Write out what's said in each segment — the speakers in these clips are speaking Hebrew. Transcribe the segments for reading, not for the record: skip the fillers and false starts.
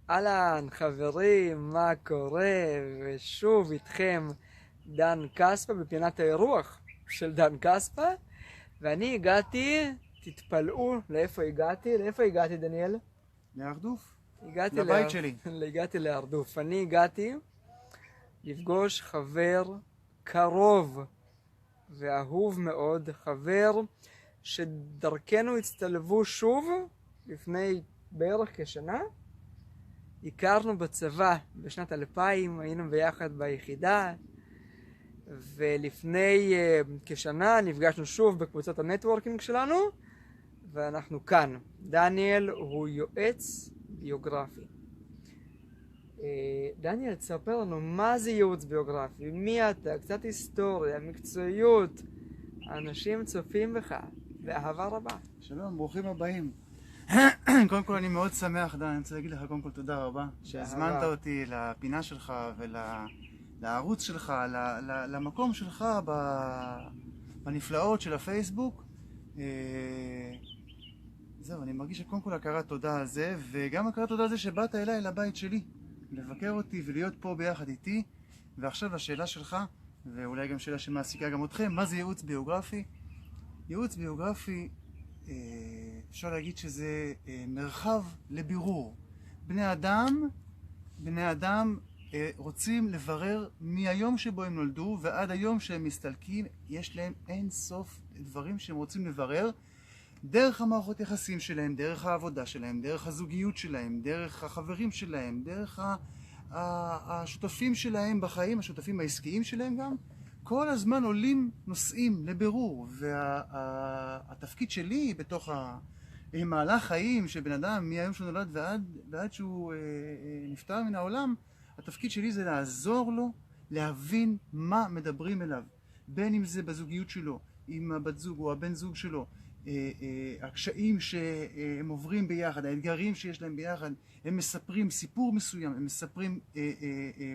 אהלן, חברים, מה קורה? ושוב איתכם דן קספה בפינת האירוח של דן קספה, ואני הגעתי, תתפלאו לאיפה הגעתי? לאיפה הגעתי, דניאל? להרדוף? הגעתי לבית שלי. הגעתי להרדוף. אני הגעתי לפגוש חבר קרוב ואהוב מאוד, חבר שדרכנו הצטלבו שוב לפני בערך כשנה. הכרנו בצבא בשנת 2000, היינו ביחד ביחידה, ולפני כשנה נפגשנו שוב בקבוצת הנטוורקינג שלנו, ואנחנו כאן. דניאל הוא יועץ ביוגרפי. דניאל, תספר לנו מה זה ייעוץ ביוגרפי, מי אתה, קצת היסטוריה, מקצועיות. אנשים צופים בך, באהבה רבה. שלום, ברוכים הבאים. קודם כל אני מאוד שמח, דן, אני רוצה להגיד לך קודם כל תודה רבה שהזמנת אותי לפינה שלך ולערוץ שלך, למקום שלך בנפלאות של הפייסבוק. זהו, אני מרגיש שקודם כל הכרת תודה על זה, וגם הכרת תודה על זה שבאת אליי לבית שלי לבקר אותי ולהיות פה ביחד איתי. ועכשיו לשאלה שלך, ואולי גם שאלה שמעסיקה גם אתכם, מה זה ייעוץ ביוגרפי? ייעוץ ביוגרפי, אפשר להגיד שזה מרחב לבירור. בני אדם רוצים לברר מהיום שבו הם נולדו ועד היום שהם מסתלקים, יש להם אין סוף דברים שהם רוצים לברר, דרך המערכות יחסים שלהם, דרך העבודה שלהם, דרך הזוגיות שלהם, דרך החברים שלהם, דרך השותפים שלהם בחיים, השותפים העסקיים שלהם גם. כל הזמן עולים נושאים לבירור, והתפקיד שלי בתוך המהלך חיים של בן אדם מהיום שהוא נולד ועד שהוא נפטר מן העולם, התפקיד שלי זה לעזור לו להבין מה מדברים אליו, בין אם זה בזוגיות שלו, עם הבת זוג או הבן זוג שלו, הקשיים שהם עוברים ביחד, האתגרים שיש להם ביחד. הם מספרים סיפור מסוים, הם מספרים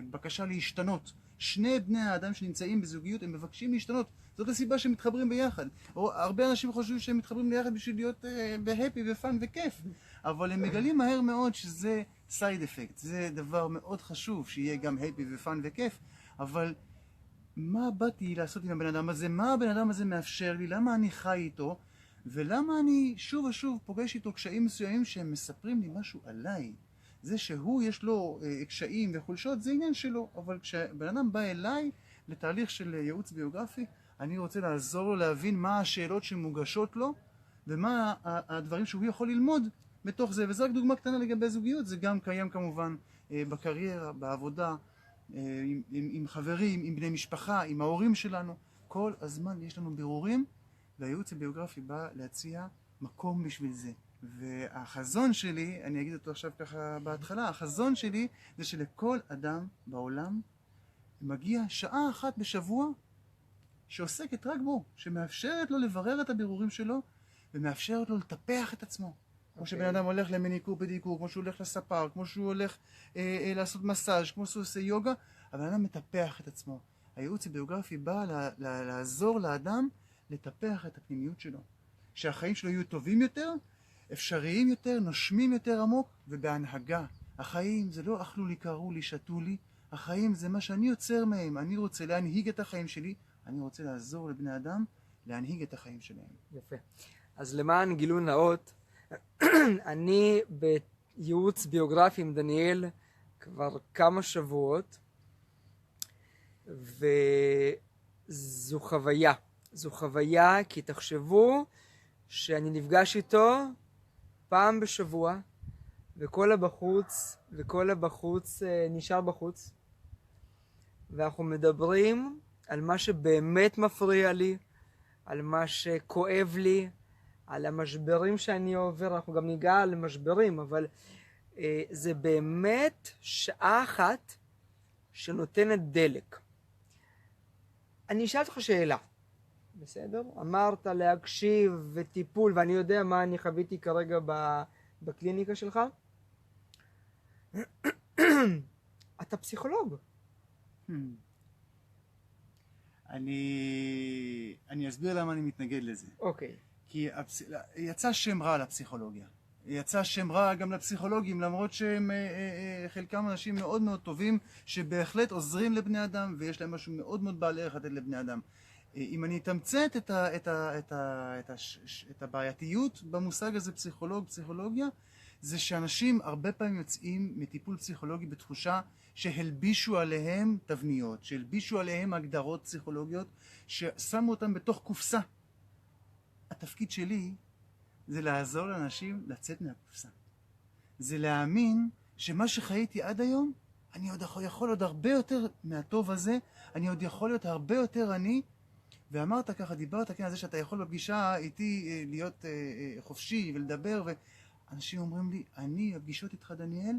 בקשה להשתנות. שני בני האדם שנמצאים בזוגיות הם מבקשים להשתנות, זאת הסיבה שהם מתחברים ביחד. או הרבה אנשים חושבים שהם מתחברים ביחד בשביל להיות בהפי ופן וכיף, אבל הם מגלים מהר מאוד שזה סייד אפקט, זה דבר מאוד חשוב שיהיה גם הפי ופן וכיף. אבל מה באתי לעשות עם הבן אדם הזה? מה הבן אדם הזה מאפשר לי? למה אני חי איתו? ולמה אני שוב ושוב פוגש איתו קשיים מסוימים שהם מספרים לי משהו עליי? זה שהוא יש לו קשיים וחולשות זה עניין שלו, אבל כשבן אדם בא אליי לתהליך של ייעוץ ביוגרפי, אני רוצה לעזור לו להבין מה השאלות שמוגשות לו ומה הדברים שהוא יכול ללמוד בתוך זה. וזו רק דוגמה קטנה לגבי זוגיות, זה גם קיים כמובן בקריירה, בעבודה, עם חברים, עם בני משפחה, עם ההורים שלנו. כל הזמן יש לנו בירורים, והייעוץ הביוגרפי בא להציע מקום בשביל זה. והחזון שלי, אני אגיד אותו עכשיו ככה בהתחלה, החזון שלי זה שלכל אדם בעולם מגיע שעה אחת בשבוע שעוסקת רק בו, שמאפשרת לו לברר את הבירורים שלו ומאפשרת לו לטפח את עצמו. כמו שבן אדם הולך למניקור פדיקור, כמו שהוא הולך לספר, כמו שהוא הולך לעשות מסאז', כמו שהוא עושה יוגה, אבל האדם מטפח את עצמו. הייעוץ הביוגרפי בא לעזור לאדם לטפח את הפנימיות שלו, שהחיים שלו יהיו טובים יותר, אפשריים יותר, נושמים יותר עמוק ובהנהגה. החיים זה לא אכלו לי, קראו לי, שתו לי, החיים זה מה שאני יוצר מהם. אני רוצה להנהיג את החיים שלי, אני רוצה לעזור לבני אדם להנהיג את החיים שלהם. יפה. אז למען גילוי נאות, אני בייעוץ ביוגרפי עם דניאל כבר כמה שבועות, וזו חוויה. זו חוויה כי תחשבו שאני נפגש איתו פעם בשבוע, וכל הבחוץ נשאר בחוץ, ואנחנו מדברים על מה שבאמת מפריע לי, על מה שכואב לי, על המשברים שאני עובר. אנחנו גם ניגע על משברים, אבל זה באמת שעה אחת שנותנת דלק. אני אשאל אותך שאלה, בסדר? אמרת להקשיב וטיפול, ואני יודע מה אני חוויתי כרגע בקליניקה שלך. אתה פסיכולוג. אני אסביר למה אני מתנגד לזה. אוקיי. כי יצא שם רע לפסיכולוגיה. יצא שם רע גם לפסיכולוגים, למרות שהם חלקם אנשים מאוד מאוד טובים, שבהחלט עוזרים לבני אדם, ויש להם משהו מאוד מאוד בעל ערך לתת לבני אדם. אם אני אתמצת את הבעייתיות במושג הזה פסיכולוג, פסיכולוגיה, זה שאנשים הרבה פעמים יוצאים מטיפול פסיכולוגי בתחושה שהלבישו עליהם תבניות, שהלבישו עליהם הגדרות פסיכולוגיות, ששמו אותם בתוך קופסה. התפקיד שלי זה לעזור לאנשים לצאת מהקופסה. זה להאמין שמה שחייתי עד היום, אני עוד יכול עוד הרבה יותר מהטוב הזה, אני עוד יכול להיות הרבה יותר אני, ואמרת ככה, דיברת כאן על זה שאתה יכול בפגישה איתי להיות חופשי ולדבר, ואנשים אומרים לי, אני בפגישות איתך דניאל,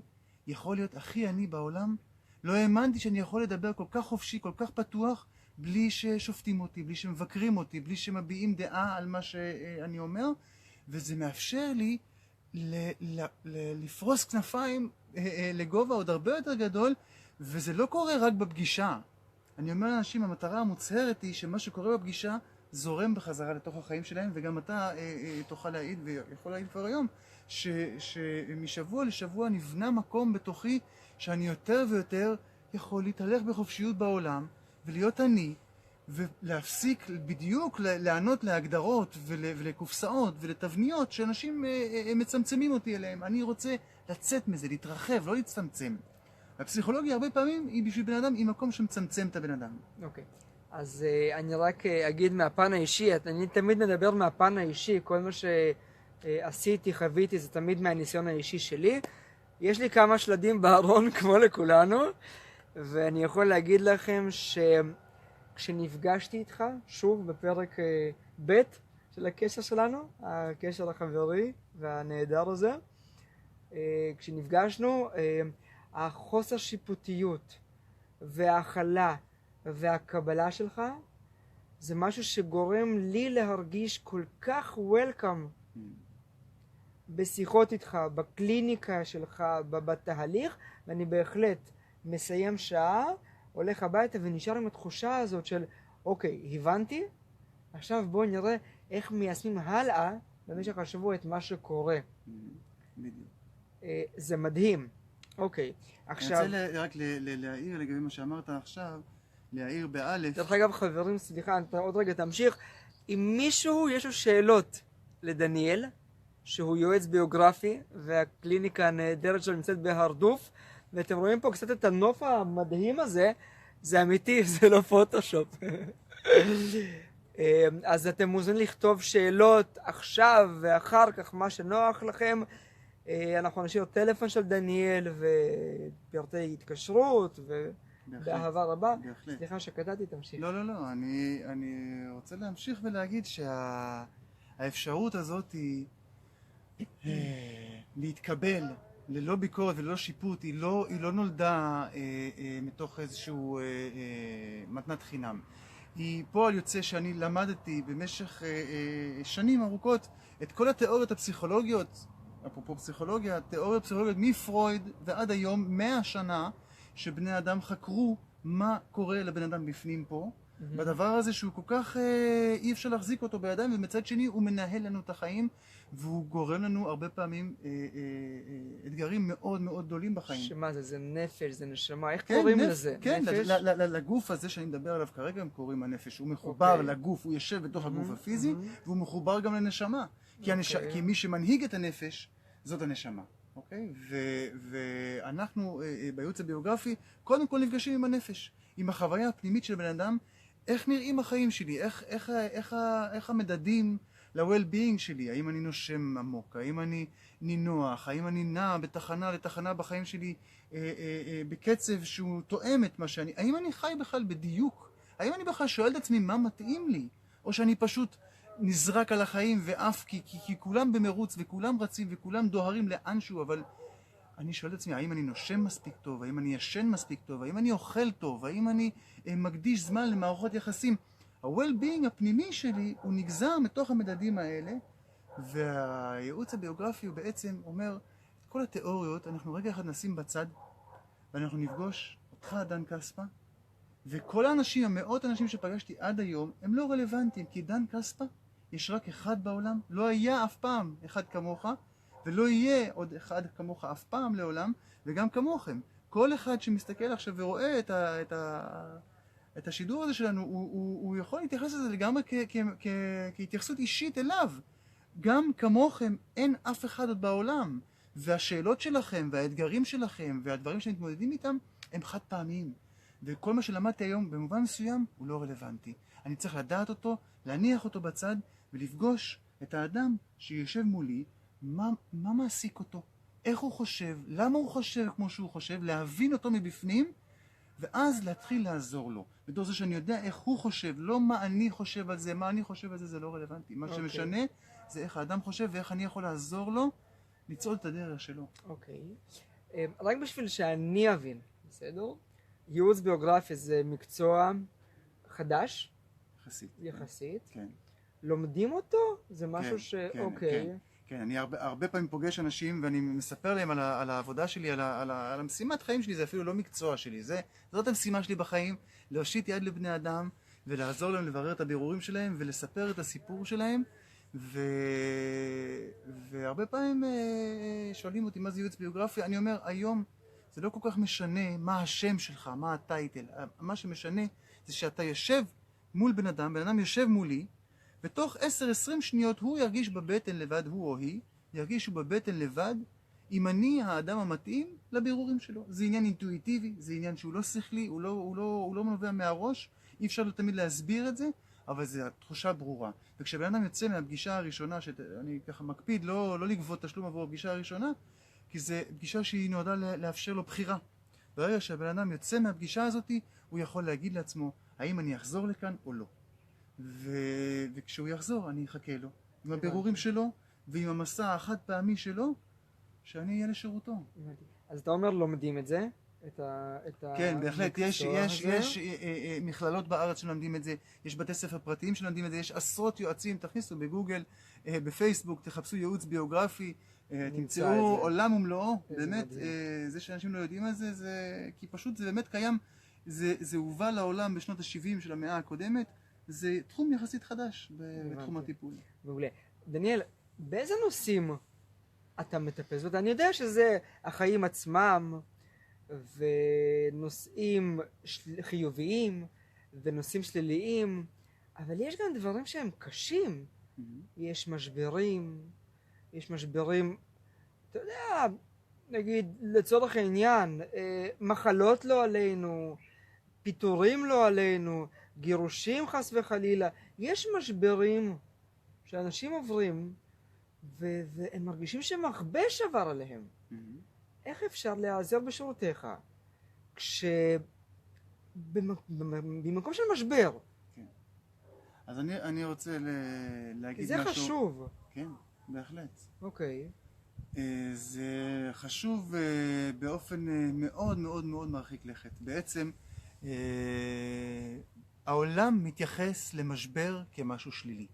יכול להיות הכי אני בעולם, לא האמנתי שאני יכול לדבר כל כך חופשי, כל כך פתוח, בלי ששופטים אותי, בלי שמבקרים אותי, בלי שמביעים דעה על מה שאני אומר, וזה מאפשר לי לפרוס כנפיים לגובה עוד הרבה יותר גדול, וזה לא קורה רק בפגישה. אני אומר לאנשים, המטרה המוצהרת היא שמה שקורה בפגישה זורם בחזרה לתוך החיים שלהם, וגם אתה תוכל להעיד, ויכול להעיד כבר היום, שמשבוע לשבוע נבנה מקום בתוכי שאני יותר ויותר יכול להתהלך בחופשיות בעולם, ולהיות אני, ולהפסיק בדיוק לענות להגדרות ולקופסאות ולתבניות שאנשים מצמצמים אותי אליהם. אני רוצה לצאת מזה, להתרחב, לא להצטמצם. הפסיכולוגיה הרבה פעמים היא בשביל בן אדם, היא מקום שמצמצם את הבן אדם. אוקיי. אז אני רק אגיד מהפן האישי, אני תמיד מדבר מהפן האישי, כל מה שעשיתי, חוויתי, זה תמיד מהניסיון האישי שלי. יש לי כמה שלדים בארון כמו לכולנו, ואני יכול להגיד לכם כשנפגשתי איתך, שוב בפרק ב' של הקשר שלנו, הקשר החברי והנהדר הזה, כשנפגשנו, החוסר שיפוטיות וההכלה והקבלה שלך, זה משהו שגורם לי להרגיש כל כך welcome בשיחות איתך, בקליניקה שלך, בתהליך, ואני בהחלט מסיים שעה, הולך הביתה ונשאר עם התחושה הזאת של אוקיי, הבנתי, עכשיו בואו נראה איך מיישמים הלאה במשך השבוע את מה שקורה. בדיוק. זה מדהים. אוקיי, עכשיו... אני רוצה רק להעיר לגבי מה שאמרת עכשיו, להעיר באלף. דרך אגב חברים, סליחה, אתה עוד רגע תמשיך. אם מישהו יש לו שאלות לדניאל, שהוא יועץ ביוגרפי, והקליניקה הנהדרת שלו נמצאת בהרדוף, ואתם רואים פה קצת את הנוף המדהים הזה, זה אמיתי, זה לא פוטושופ. אז אתם מוזמנים לכתוב שאלות עכשיו ואחר כך, מה שנוח לכם. אנחנו נשאיר טלפון של דניאל ופרטי התקשרות ובאהבה רבה. סליחה שקטעתי, תמשיך. לא, אני רוצה להמשיך ולהגיד שהאפשרות הזאת היא להתקבל ללא ביקורת וללא שיפוט, היא לא נולדה מתוך איזשהו מתנת חינם. היא פועל יוצא שאני למדתי במשך שנים ארוכות את כל התיאוריות הפסיכולוגיות, אפרופו פסיכולוגיה, תיאוריות פסיכולוגיות מפרויד ועד היום, 100 שנה שבני אדם חקרו מה קורה לבן אדם בפנים פה, בדבר הזה שהוא כל כך אי אפשר להחזיק אותו בידיים, ומצד שני הוא מנהל לנו את החיים, והוא גורם לנו הרבה פעמים אתגרים מאוד מאוד גדולים בחיים. שמה זה? זה נפש, זה נשמה, איך כן, קוראים לזה? כן, נפש? לגוף הזה שאני מדבר עליו כרגע הם קוראים הנפש, הוא מחובר לגוף, הוא יושב בתוך הגוף הפיזי, והוא מחובר גם לנשמה, כי מי שמנהיג את הנפש זאת הנשמה. אוקיי? ואנחנו בייעוץ הביוגרפי קודם כל נפגשים עם הנפש, עם החוויה הפנימית של בן אדם, איך נראים החיים שלי, איך המדדים ל-well-being שלי, האם אני נושם עמוק, האם אני נינוח, האם אני נע בתחנה לתחנה בחיים שלי בקצב שהוא תואם את מה שאני, האם אני חי בכלל בדיוק, האם אני בכלל שואל את עצמי מה מתאים לי, או שאני פשוט נזרק על החיים ואף כי כולם במרוץ וכולם רצים וכולם דוהרים לאנשהו, אבל אני שואל את עצמי, האם אני נושם מספיק טוב, האם אני ישן מספיק טוב, האם אני אוכל טוב, האם אני מקדיש זמן למערכות יחסים. ה-well-being הפנימי שלי הוא נגזר מתוך המדדים האלה, והייעוץ הביוגרפי הוא בעצם אומר, את כל התיאוריות אנחנו רגע אחד נשים בצד, ואנחנו נפגוש אותך, דן קספה, וכל האנשים, המאות אנשים שפגשתי עד היום, הם לא רלוונטיים, כי דן קספה יש רק אחד בעולם, לא היה אף פעם אחד כמוך, ולא יהיה עוד אחד כמוך אף פעם לעולם, וגם כמוכם. כל אחד שמסתכל עכשיו ורואה את השידור הזה שלנו, הוא יכול להתייחס לזה לגמרי כהתייחסות אישית אליו. גם כמוכם אין אף אחד עוד בעולם, והשאלות שלכם והאתגרים שלכם והדברים שמתמודדים איתם הם חד פעמיים. וכל מה שלמדתי היום במובן מסוים הוא לא רלוונטי. אני צריך לדעת אותו, להניח אותו בצד ולפגוש את האדם שיושב מולי, מה מעסיק אותו, איך הוא חושב, למה הוא חושב כמו שהוא חושב, להבין אותו מבפנים ואז להתחיל לעזור לו. בתור זה שאני יודע איך הוא חושב, לא מה אני חושב על זה, מה אני חושב על זה, זה לא רלוונטי. מה שמשנה זה איך האדם חושב ואיך אני יכול לעזור לו לצעוד את הדרך שלו. אוקיי. רק בשביל שאני אבין, בסדר? ייעוץ ביוגרפי זה מקצוע חדש? יחסית. כן. לומדים אותו? זה משהו אוקיי. כן, אני הרבה פעמים פוגש אנשים ואני מספר להם על העבודה שלי, על המשימת חיים שלי, זה אפילו לא מקצוע שלי, זאת המשימה שלי בחיים, להושיט יד לבני אדם ולעזור להם לברר את הבירורים שלהם ולספר את הסיפור שלהם, והרבה פעמים שואלים אותי מה זה ייעוץ ביוגרפי, אני אומר היום זה לא כל כך משנה מה השם שלך, מה הטייטל, מה שמשנה זה שאתה יושב מול בן אדם יושב מולי, בתוך 10-20 שניות הוא ירגיש בבטן לבד, הוא או היא, ירגישו בבטן לבד, אם אני האדם המתאים לבירורים שלו. זה עניין אינטואיטיבי, זה עניין שהוא לא שכלי, הוא לא מנובע מהראש, אי אפשר תמיד להסביר את זה, אבל זו תחושה ברורה. וכשבן אדם יוצא מהפגישה הראשונה, שאני ככה מקפיד לא לגבות תשלום עבור הפגישה הראשונה, כי זו פגישה שהיא נועדה לאפשר לו בחירה. ברגע שהבן אדם יוצא מהפגישה הזאת, הוא יכול להגיד לעצמו, האם אני אחזור לכאן או לא. וכשהוא יחזור אני אחכה לו עם הבירורים שלו ועם המסע החד פעמי שלו שאני אהיה לשירותו. אז אתה אומר לומדים את זה? כן, בהחלט, יש מכללות בארץ שלומדים את זה, יש בתי ספר פרטיים שלומדים את זה, יש עשרות יועצים, תכניסו בגוגל, בפייסבוק, תחפשו ייעוץ ביוגרפי, תמצאו עולם ומלואו, באמת, זה שאנשים לא יודעים על זה, כי פשוט זה באמת קיים, זה הובא לעולם בשנות ה-70 של המאה הקודמת, זה תחום יחסית חדש בתחום הטיפול. מעולה. דניאל, באיזה נושאים אתה מטפל? זאת אומרת, אני יודע שזה החיים עצמם, ונושאים חיוביים, ונושאים שליליים, אבל יש גם דברים שהם קשים. יש משברים, אתה יודע, נגיד, לצורך העניין, מחלות לא עלינו, פיטורים לא עלינו, גירושים חס וחלילה, יש משברים שאנשים עוברים והם מרגישים שמכבש עבר עליהם. איך אפשר להיעזר בשירותיך במקום של משבר? כן. אז אני רוצה להגיד זה משהו. זה חשוב. כן, בהחלט. אוקיי. זה חשוב באופן מאוד מאוד מאוד מרחיק לכת. בעצם העולם מתייחס למשבר כמשהו שלילי.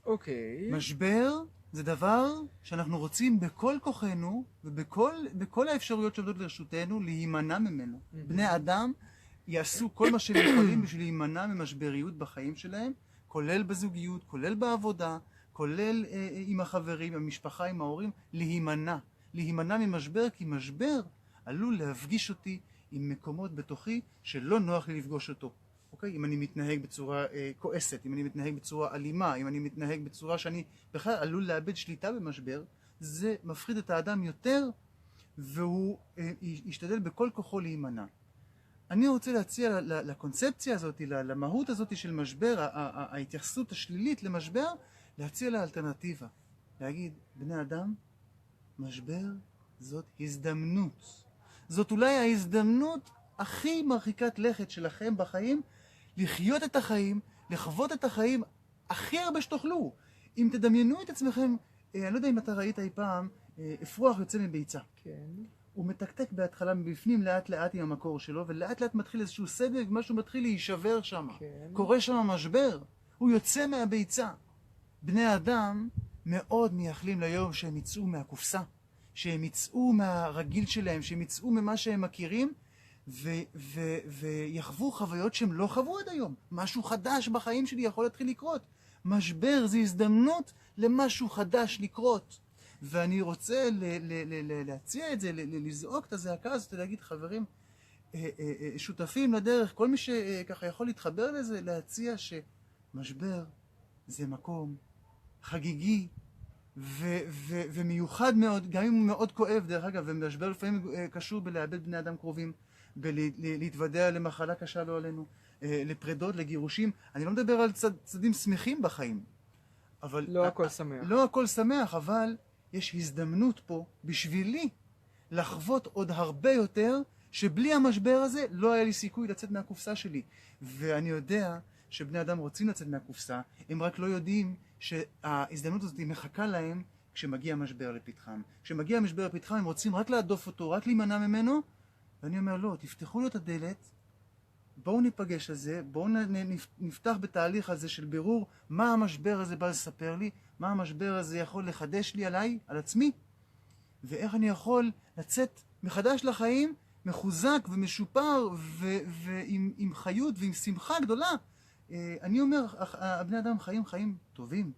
אוקיי. משבר זה דבר שאנחנו רוצים בכל כוחנו ובכל האפשרויות שעומדות לרשותנו להימנע ממנו. בני אדם יעשו כל מה שהם יכולים בשביל להימנע ממשבריות בחיים שלהם, כולל בזוגיות, כולל בעבודה, כולל עם החברים, עם המשפחה, עם ההורים, להימנע ממשבר, כי משבר עלול להפגיש אותי עם מקומות בתוכי שלא נוח לי לפגוש אותו. אוקיי? אם אני מתנהג בצורה כועסת, אם אני מתנהג בצורה אלימה, אם אני מתנהג בצורה שאני בכלל עלול לאבד שליטה במשבר, זה מפחיד את האדם יותר, והוא ישתדל בכל כוחו להימנע. אני רוצה להציע לקונספציה הזאת, למהות הזאת של משבר, ההתייחסות השלילית למשבר, להציע לה אלטרנטיבה. להגיד, בני אדם, משבר זאת הזדמנות. זאת אולי ההזדמנות הכי מרחיקת לכת שלכם בחיים, לחיות את החיים, לחוות את החיים הכי הרבה שתוכלו. אם תדמיינו את עצמכם, אני לא יודע אם אתה ראית אי פעם, אפרוח יוצא מביצה. כן. הוא מתקתק בהתחלה מבפנים לאט לאט עם המקור שלו, ולאט לאט מתחיל איזשהו סדק, משהו מתחיל להישבר שם. כן. קורה שם משבר, הוא יוצא מהביצה. בני אדם מאוד מייחלים ליום שהם יצאו מהקופסה, שהם יצאו מהרגיל שלהם, שהם יצאו ממה שהם מכירים, ויחוו חוויות שהם לא חוו עד היום. משהו חדש בחיים שלי יכול להתחיל לקרות. משבר זה הזדמנות למשהו חדש לקרות. ואני רוצה להציע את זה, לזעוק את הזעקה הזאת, להגיד חברים, שותפים לדרך, כל מי שככה יכול להתחבר לזה, להציע שמשבר זה מקום חגיגי ומיוחד מאוד, גם אם הוא מאוד כואב דרך אגב, ומשבר לפעמים קשור בלאבד בני אדם קרובים, בלהתוודע למחלה קשה לא עלינו, לפרדות, לגירושים. אני לא מדבר על צדדים שמחים בחיים, אבל לא הכל שמח. לא הכל שמח, אבל יש הזדמנות פה בשבילי לחוות עוד הרבה יותר, שבלי המשבר הזה לא היה לי סיכוי לצאת מהקופסה שלי. ואני יודע שבני אדם רוצים לצאת מהקופסה, הם רק לא יודעים שההזדמנות הזאת מחכה להם כשמגיע משבר לפתחם. כשמגיע משבר לפתחם הם רוצים רק להדוף אותו, רק להימנע ממנו, ואני אומר לא, תפתחו לו את הדלת, בואו ניפגש על זה, בואו נפתח בתהליך הזה של בירור מה המשבר הזה בא לספר לי, מה המשבר הזה יכול לחדש לי עליי, על עצמי, ואיך אני יכול לצאת מחדש לחיים, מחוזק ומשופר ועם חיות ועם שמחה גדולה. אני אומר, הבני אדם חיים טובים,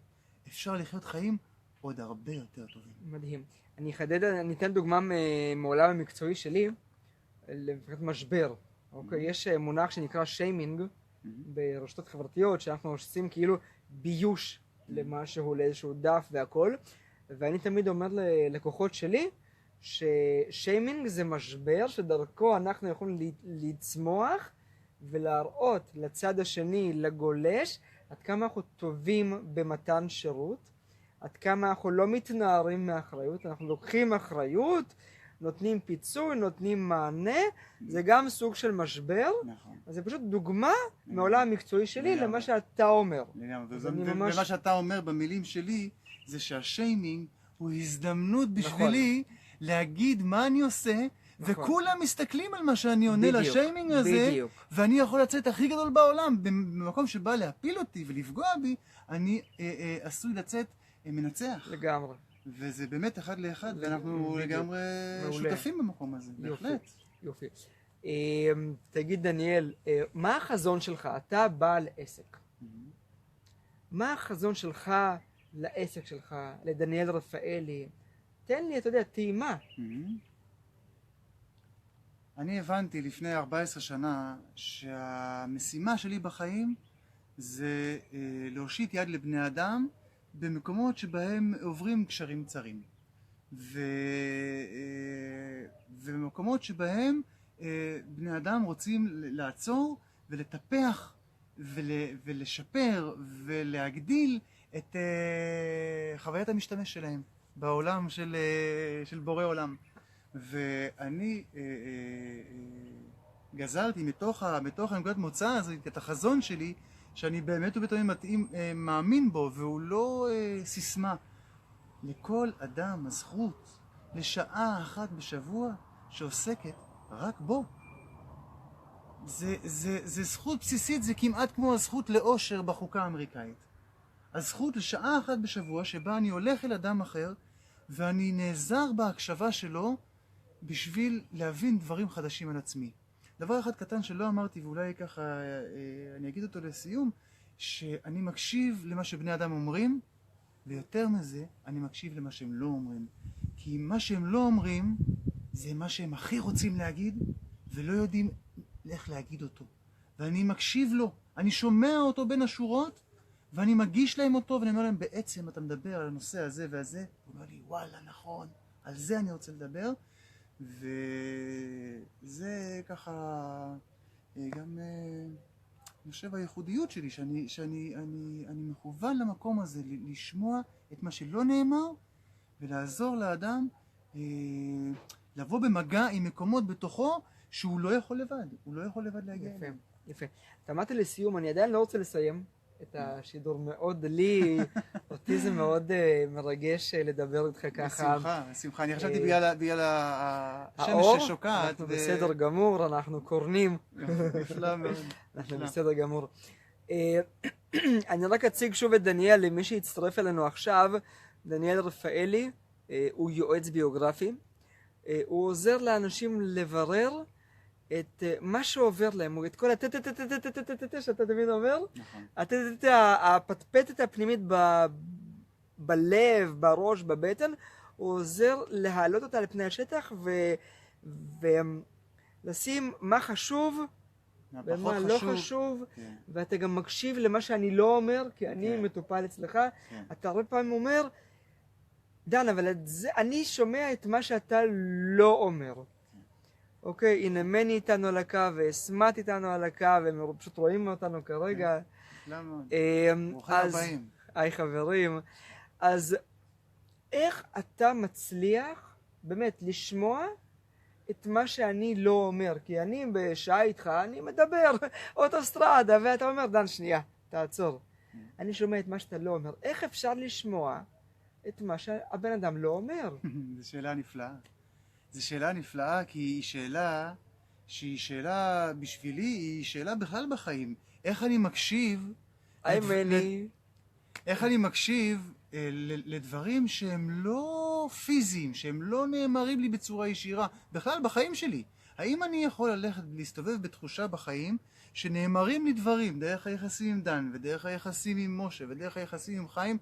אפשר לחיות חיים עוד הרבה יותר טובים. מדהים. אני אתן דוגמה מעולם המקצועי שלי, לפחות משבר. אוקיי, יש מונח שנקרא שיימינג ברשתות חברתיות, שאנחנו עושים כאילו ביוש למשהו, לאיזשהו דף והכל, ואני תמיד אומר ללקוחות שלי, ששיימינג זה משבר שדרכו אנחנו יכולים לצמוח ולהראות לצד השני, לגולש, עד כמה אנחנו טובים במתן שירות, עד כמה אנחנו לא מתנערים מאחריות, אנחנו לוקחים אחריות, נותנים פיצוי, נותנים מענה, זה גם סוג של משבר, אז זה פשוט דוגמה מעולם המקצועי שלי למה שאתה אומר. ומה שאתה אומר במילים שלי, זה שהשיימינג הוא הזדמנות בשבילי להגיד מה אני עושה, וכולם מסתכלים על מה שאני עונה לשיימינג הזה, ואני יכול לצאת הכי גדול בעולם, במקום שבא להפיל אותי ולפגוע בי, אני עשוי לצאת מנצח. לגמרי. וזה באמת אחד לאחד, ואנחנו לגמרי שותפים במקום הזה, בהחלט. יופי. תגיד דניאל, מה החזון שלך? אתה בעל עסק. מה החזון שלך לעסק שלך, לדניאל רפאלי? תן לי, אתה יודע, טעימה. אני הבנתי לפני 14 שנה שהמשימה שלי בחיים זה להושיט יד לבני אדם במקומות שבהם עוברים קשרים צרים. ובמקומות שבהם בני אדם רוצים לעצור ולטפח ולשפר ולהגדיל את חוויית המשתמש שלהם בעולם של בורא עולם. ואני גזלתי מתוך הנקודת מוצא הזאת את החזון שלי, שאני באמת ובתמים מאמין בו, והוא לא סיסמה. לכל אדם הזכות לשעה אחת בשבוע שעוסקת רק בו. זה זכות בסיסית, זה כמעט כמו הזכות לאושר בחוקה האמריקאית. הזכות לשעה אחת בשבוע שבה אני הולך אל אדם אחר, ואני נעזר בהקשבה שלו בשביל להבין דברים חדשים על עצמי. דבר אחד קטן שלא אמרתי, ואולי ככה אני אגיד אותו לסיום, שאני מקשיב למה שבני אדם אומרים, ויותר מזה, אני מקשיב למה שהם לא אומרים. כי מה שהם לא אומרים, זה מה שהם הכי רוצים להגיד, ולא יודעים איך להגיד אותו. ואני מקשיב לו, אני שומע אותו בין השורות, ואני מגיש להם אותו, ואני אומר להם, בעצם אתה מדבר על הנושא הזה והזה, הוא אומר לי, וואלה, נכון, על זה אני רוצה לדבר, וזה ככה גם אני חושב הייחודיות שלי, שאני מכוון למקום הזה, לשמוע את מה שלא נאמר, ולעזור לאדם לבוא במגע עם מקומות בתוכו שהוא לא יכול לבד, הוא לא יכול לבד להגיע אליהם. יפה. אתה אמרת לסיום, אני עדיין לא רוצה לסיים את השידור, מאוד לי, אותי זה מאוד מרגש לדבר איתך ככה. בשמחה, אני חשבתי בגלל השמש ששוקעת. אנחנו בסדר גמור, אנחנו קורנים. נפלא מאוד. אנחנו בסדר גמור. אני רק אציג שוב את דניאל, למי שהצטרף אלינו עכשיו. דניאל רפאלי הוא יועץ ביוגרפי, הוא עוזר לאנשים לברר את מה שעובר להם, את כל שאתה תמיד אומר, הפטפטת הפנימית בלב, בראש, בבטן, הוא עוזר להעלות אותה לפני השטח ולשים מה חשוב ומה לא חשוב, כן. ואתה גם מקשיב למה שאני לא אומר, כי אני כן. מטופל אצלך. כן. אתה הרבה פעמים אומר, דן, אבל אני שומע את מה שאתה לא אומר. אוקיי, הנה מני איתנו על הקו, וסמת איתנו על הקו, והם פשוט רואים אותנו כרגע. למה? ברוכים אז, הבאים. היי חברים. אז איך אתה מצליח באמת לשמוע את מה שאני לא אומר? כי אני בשעה איתך, אני מדבר אוטוסטרדה, ואתה אומר, דן, שנייה, תעצור. אני שומע את מה שאתה לא אומר. איך אפשר לשמוע את מה שהבן אדם לא אומר? זו שאלה נפלאה. זו שאלה נפלאה כי היא שאלה שהיא שאלה בשבילי, היא שאלה בכלל בחיים. איך אני מקשיב... היי מני. איך אני מקשיב לדברים שהם לא פיזיים, שהם לא נאמרים לי בצורה ישירה, בכלל בחיים שלי. האם אני יכול ללכת להסתובב בתחושה בחיים שנאמרים לי דברים, דרך היחסים עם דן, ודרך היחסים עם משה, ודרך היחסים עם חיים,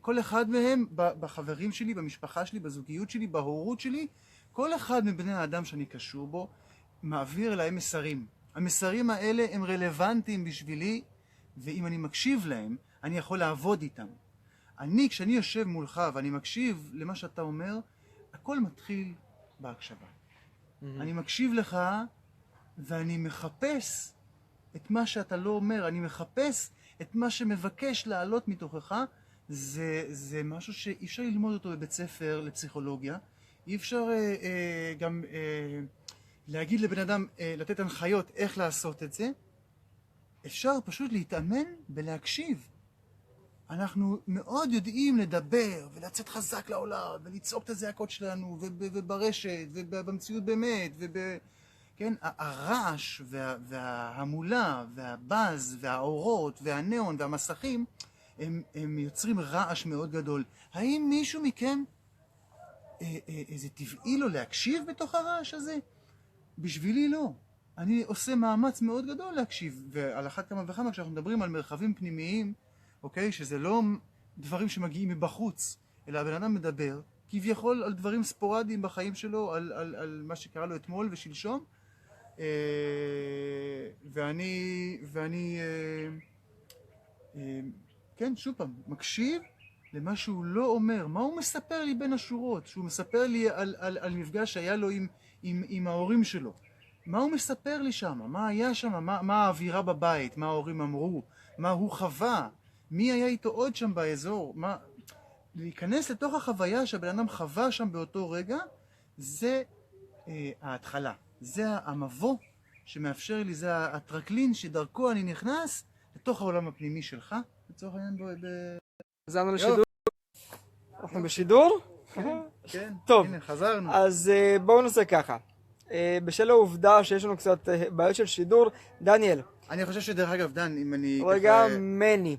כל אחד מהם בחברים שלי, במשפחה שלי, בזוגיות שלי, בהורות שלי, כל אחד מבני האדם שאני קשור בו, מעביר להם מסרים. המסרים האלה הם רלוונטיים בשבילי, ואם אני מקשיב להם, אני יכול לעבוד איתם. כשאני יושב מולך ואני מקשיב למה שאתה אומר, הכל מתחיל בהקשבה. אני מקשיב לך ואני מחפש את מה שאתה לא אומר, אני מחפש את מה שמבקש לעלות מתוכך. זה משהו שאי אפשר ללמוד אותו בבית ספר לפסיכולוגיה, אי אפשר גם להגיד לבן אדם, לתת הנחיות איך לעשות את זה. אפשר פשוט להתאמן בלהקשיב. אנחנו מאוד יודעים לדבר ולצאת חזק לעולם ולצעוק את הזעקות שלנו וברשת ובמציאות באמת כן, הרעש וההמולה והבאז והאורות והניאון והמסכים הם יוצרים רעש מאוד גדול. האם מישהו מכם איזה טבעי לו להקשיב בתוך הרעש הזה? בשבילי לא. אני עושה מאמץ מאוד גדול להקשיב, ועל אחת כמה וכמה כשאנחנו מדברים על מרחבים פנימיים, אוקיי, שזה לא דברים שמגיעים מבחוץ, אלא הבן אדם מדבר, כביכול על דברים ספורדיים בחיים שלו, על מה שקרה לו אתמול ושלשום, ואני כן, שוב פעם, מקשיב למה שהוא לא אומר, מה הוא מספר לי בין השורות, שהוא מספר לי על מפגש שהיה לו עם ההורים שלו. מה הוא מספר לי שם? מה היה שם? מה האווירה בבית? מה ההורים אמרו? מה הוא חווה? מי היה איתו עוד שם באזור? להיכנס לתוך החוויה שהבן אדם חווה שם באותו רגע, זה ההתחלה. זה המבוא שמאפשר לי, זה הטרקלין שדרכו אני נכנס לתוך העולם הפנימי שלך. לצורך העניין חזרנו לשידור? אנחנו בשידור? כן, טוב. הנה, חזרנו. אז בואו נעשה ככה. בשל העובדה שיש לנו קצת בעיות של שידור, דניאל. אני חושב שדרך אגב, דן, אם אני... רגע, מני.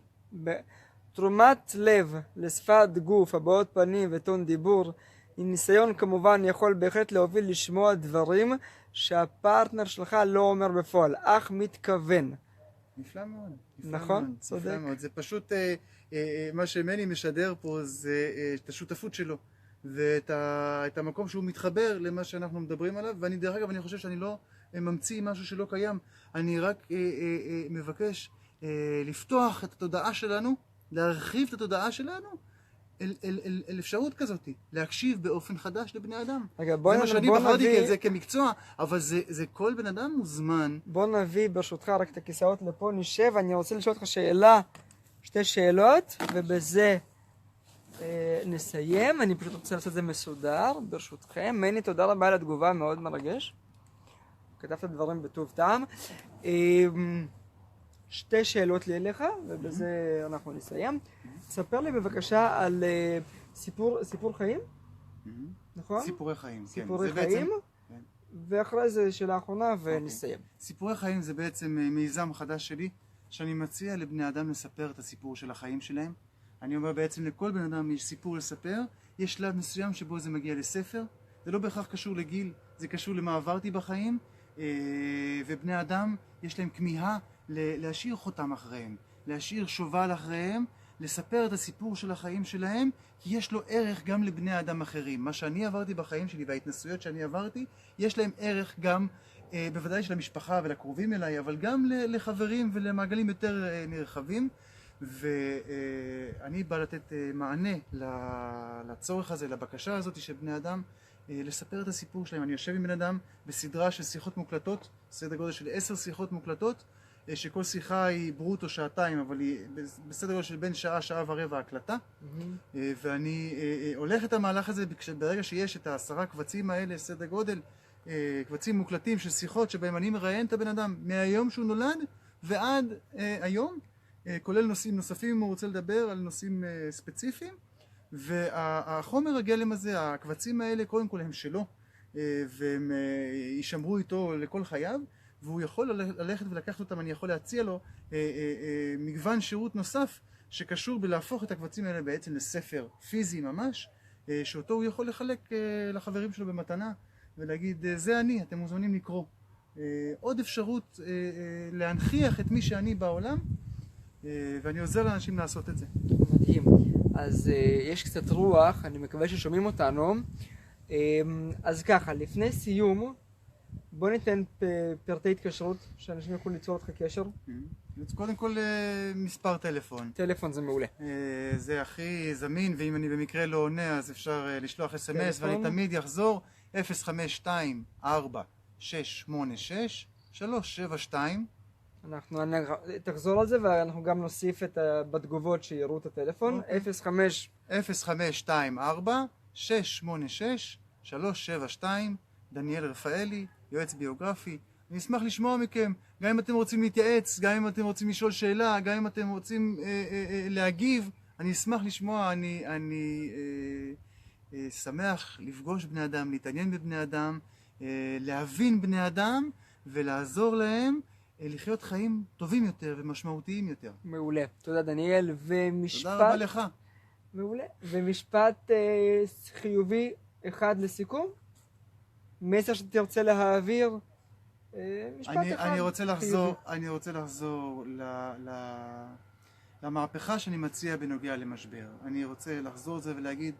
תרומת לב לשפת גוף, הבעות פנים וטון דיבור, עם ניסיון כמובן יכול בהחלט להוביל לשמוע דברים שהפרטנר שלך לא אומר בפועל, אך מתכוון. נפלא מאוד. נכון? צודק. נפלא מאוד. זה פשוט, מה שמני משדר פה זה את השותפות שלו. ואת המקום שהוא מתחבר למה שאנחנו מדברים עליו, ואני דרך אגב, אני חושב שאני לא ממציא משהו שלא קיים, אני רק מבקש לפתוח את התודעה שלנו, להרחיב את התודעה שלנו אל אפשרות כזאת, להקשיב באופן חדש לבני אדם. רגע, זה מה שאני בחרתי את זה כמקצוע, אבל זה כל בן אדם מוזמן. בוא נביא ברשותך רק את הכיסאות לפה, נשב, אני רוצה לשאול אותך שאלה, שתי שאלות, ובזה נסיים. אני פשוט רוצה לעשות את זה מסודר, ברשותכם. מני, תודה רבה על התגובה, מאוד מרגש. כתבת דברים בטוב טעם. שתי שאלות לי אליך, ובזה אנחנו נסיים. ספר לי בבקשה על סיפור חיים, נכון? סיפורי חיים, כן. סיפורי חיים, ואחרי זה שאלה אחרונה ונסיים. סיפורי חיים זה בעצם מיזם חדש שלי, שאני מציע לבני אדם לספר את הסיפור של החיים שלהם. אני אומר בעצם לכל בן אדם יש סיפור לספר, יש שלב מסוים שבו זה מגיע לספר, זה לא בהכרח קשור לגיל, זה קשור למה עברתי בחיים, ובני אדם יש להם כמיהה להשאיר חותם אחריהם, להשאיר שובל אחריהם, לספר את הסיפור של החיים שלהם, כי יש לו ערך גם לבני אדם אחרים. מה שאני עברתי בחיים שלי וההתנסויות שאני עברתי, יש להם ערך גם בוודאי של המשפחה ולקרובים אליי, אבל גם לחברים ולמעגלים יותר נרחבים. ואני בא לתת מענה לצורך הזה, לבקשה הזאת של בני אדם, לספר את הסיפור שלהם. אני יושב עם בן אדם בסדרה של שיחות מוקלטות, סדר גודל של 10 שיחות מוקלטות, שכל שיחה היא ברוטו שעתיים, אבל היא בסדר גודל של בין שעה, שעה ורבע הקלטה. ואני הולך את המהלך הזה ברגע שיש את 10 קבצים האלה, סדר גודל, קבצים מוקלטים של שיחות שבהם אני מראיין את הבן אדם מהיום שהוא נולד ועד היום, כולל נושאים נוספים אם הוא רוצה לדבר על נושאים ספציפיים. והחומר הגלם הזה, הקבצים האלה, קודם כל הם שלו, והם יישמרו איתו לכל חייו, והוא יכול ללכת ולקחת אותם. אני יכול להציע לו מגוון שירות נוסף שקשור בלהפוך את הקבצים האלה בעצם לספר פיזי ממש, שאותו הוא יכול לחלק לחברים שלו במתנה ולהגיד, זה אני, אתם מוזמנים לקרוא. עוד אפשרות להנכיח את מי שאני בעולם, ואני עוזר לאנשים לעשות את זה. מדהים. אז יש קצת רוח, אני מקווה ששומעים אותנו. אז ככה, לפני סיום, בוא ניתן פרטי התקשרות, שאנשים יכולים ליצור אותך קשר. קודם כל מספר טלפון. טלפון זה מעולה. זה הכי זמין, ואם אני במקרה לא עונה אז אפשר לשלוח SMS, ואני תמיד יחזור 052-4-686-372. אנחנו תחזור על זה, ואנחנו גם נוסיף בתגובות שיראו את הטלפון. 052-4-686-372. דניאל רפאלי, יועץ ביוגרפי. אני אשמח לשמוע מכם, גם אם אתם רוצים להתייעץ, גם אם אתם רוצים לשאול שאלה, גם אם אתם רוצים להגיב, אני אשמח לשמוע. אני שמח לפגוש בני אדם, להתעניין בבני אדם, להבין בני אדם ולעזור להם לחיות חיים טובים יותר ומשמעותיים יותר. מעולה. תודה דניאל. תודה רבה לך. מעולה. ומשפט חיובי אחד לסיכום? מסר שתרצה להעביר? משפט אחד. אני רוצה לחזור למהפכה שאני מציע בנוגע למשבר. אני רוצה לחזור את זה ולהגיד,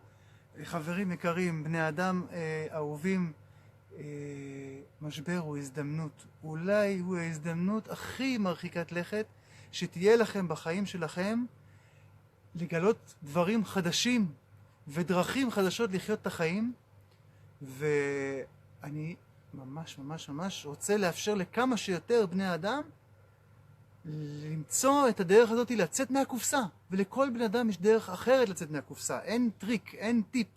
חברים יקרים, בני אדם אהובים, משבר הוא הזדמנות. אולי הוא ההזדמנות הכי מרחיקת לכת שתהיה לכם בחיים שלכם, לגלות דברים חדשים ודרכים חדשות לחיות את החיים. ואני ממש רוצה לאפשר לכמה שיותר בני אדם למצוא את הדרך הזאת לצאת מהקופסה. ולכל בן אדם יש דרך אחרת לצאת מהקופסה. אין טריק, אין טיפ.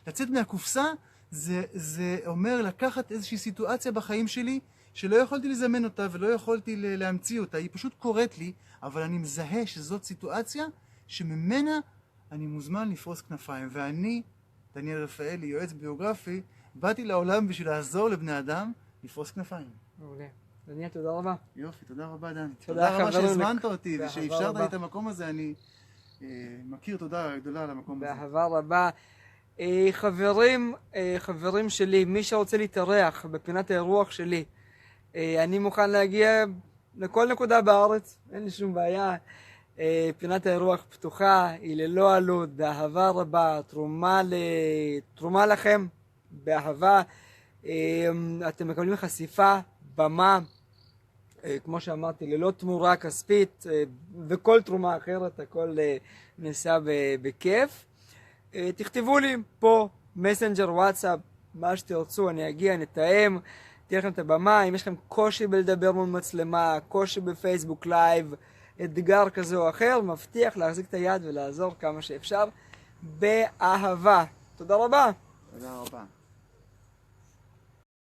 לצאת מהקופסה זה אומר לקחת איזושהי סיטואציה בחיים שלי שלא יכולתי לזמן אותה ולא יכולתי להמציא אותה. היא פשוט קורית לי, אבל אני מזהה שזאת סיטואציה שממנה אני מוזמן לפרוס כנפיים. ואני, דניאל רפאלי, יועץ ביוגרפי, באתי לעולם בשביל לעזור לבני אדם לפרוס כנפיים. מעולה. דניאל, תודה רבה. יופי, תודה רבה דן. תודה רבה שהזמנת אותי ושאפשרת לי רבה. את המקום הזה. אני מכיר תודה גדולה על המקום הזה. באהבה רבה. חברים שלי, מי שרוצה להתארח בפינת האירוח שלי, אני מוכן להגיע לכל נקודה בארץ, אין לי שום בעיה. פינת האירוח פתוחה, היא ללא עלות, באהבה רבה, תרומה לכם, באהבה. אתם מקבלים חשיפה, במה, כמו שאמרתי, ללא תמורה כספית, וכל תרומה אחרת, הכל נעשה בכיף. תכתבו לי פה, מסנג'ר, וואטסאפ, מה שתרצו, אני אגיע, נתאם, תהיה לכם את הבמה. אם יש לכם קושי בלדבר מול מצלמה, קושי בפייסבוק לייב, אתגר כזה או אחר, מבטיח להחזיק את היד ולעזור כמה שאפשר, באהבה. תודה רבה. תודה רבה.